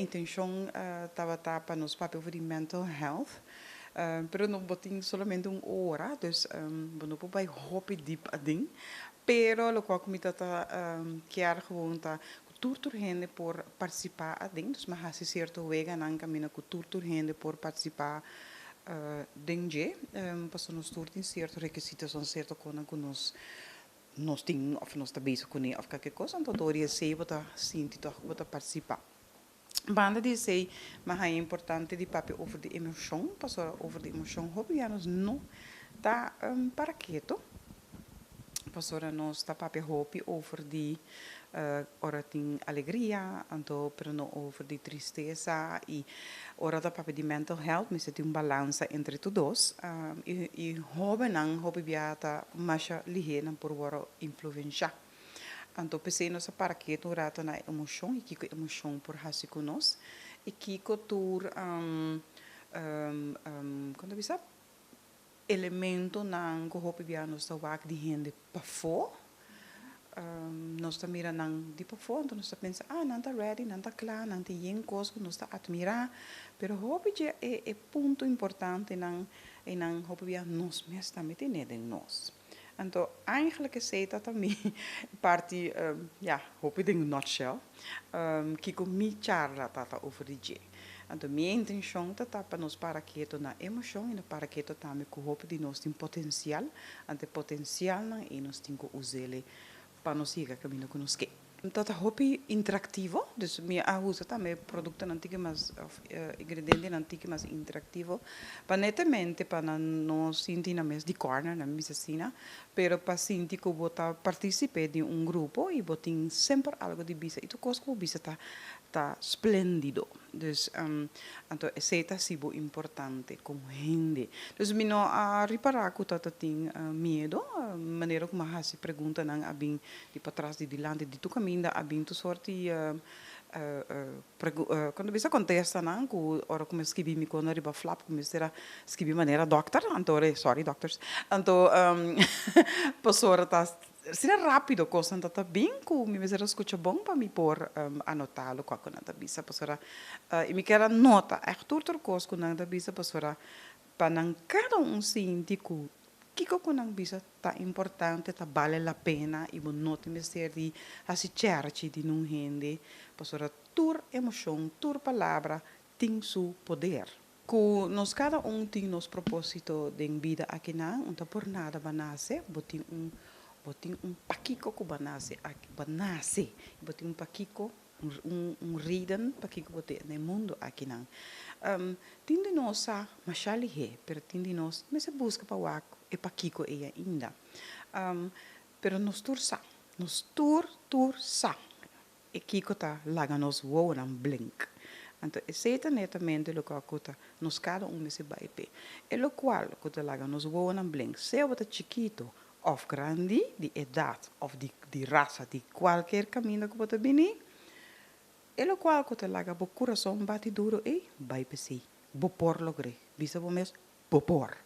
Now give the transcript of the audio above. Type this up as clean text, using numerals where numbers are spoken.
intenção estava para nos papel over the mental health. Pero não botin solamente hora, dus não pode hopi deep ading. Pero lo qual comita quer gewoon ta cultuur gente por participar ading, dus mas hasi certo wega nan camina cultuur gente por participar dengue, passo nos turtin certo requisitos são certo com nos ting of nos bezig kunnen of qualquer coisa, então doria sei bota sinti toch bota participar. Banda die zei, maar het is importante die papi over de emotie, pas over de emotie, hobby ja nos no, ta para quieto, pas ora nos ta papi hobby over die ora ting alegria, anto pero no over die tristeza e ora ta papi die mental health, mi seti un balanza entre tu dos, e hobby nang hobby biata masha lihe nang por waro influencia. Então, pensei nossa para que tu rato na emoção e que emoção por hasi conos e que tur quando bisa elemento na hope bia nos ta wak di hende pa fo nos ta mira nang di pa fo então nos ta pensa nanta ready nanta klar nanta yen cos nos ta admira pero hope je é ponto importante nang hope bia nos mesta metinen nos. Então, eigenlijk is het dat mi party, hoop ik in een nutshell, kiko mi charla tata over die je. Então, minha intenção é para nos para que na emoção e para que também que hoop die nos tem potencial, ante potencial na e nos tem que usar para nos ir caminho que nos quer. Dat hobby interactivo, dus meer usa também produto antigo mas ingrediente antigo mas interactivo, para netamente para não sentir na mes de corner na mesacina, pero para sentir que bota participe de grupo e botin sempre algo de bisa, e tu cosco bisa tá esplêndido, dus então essa é sibo importante como gente, dus mino a reparar que tá tem medo, maneira como a se pergunta não abin de para trás de dilante de tu caminho abin tu sorte quando você contesta não que ora como escrevi me quando riba flap como será escrevi maneira doctor então sorry doctors então passora tá será rápido coisa então tá bem com me será escuta bom para me por anotar o que não tá bisa passora e me quer nota é tudo coisa que não tá bisa passora para não cada sentir que não bisa tá importante tá vale a pena e bom nota me ser de assim certi de não rende passora tur emoção tur palavra tem seu poder que nós cada tem nos propósito de vida aqui não então por nada banase botin paquico que banase botin paquico riden paquico botin no mundo aqui não tem de nossa machali he pero tem de nós mas busca para o e paquico é ainda pero nos tur sa e kiko ta laga nos wo nan blink então esse netamente lo que acuta nos cada se baipe e lo qual acuta laga nos wo nan blink se o ta chiquito of grande di edad of di raça di qualquer caminho que bota bini e lo qual acuta laga bo coração bate duro e baipe si bopor logre bisa bo mes bopor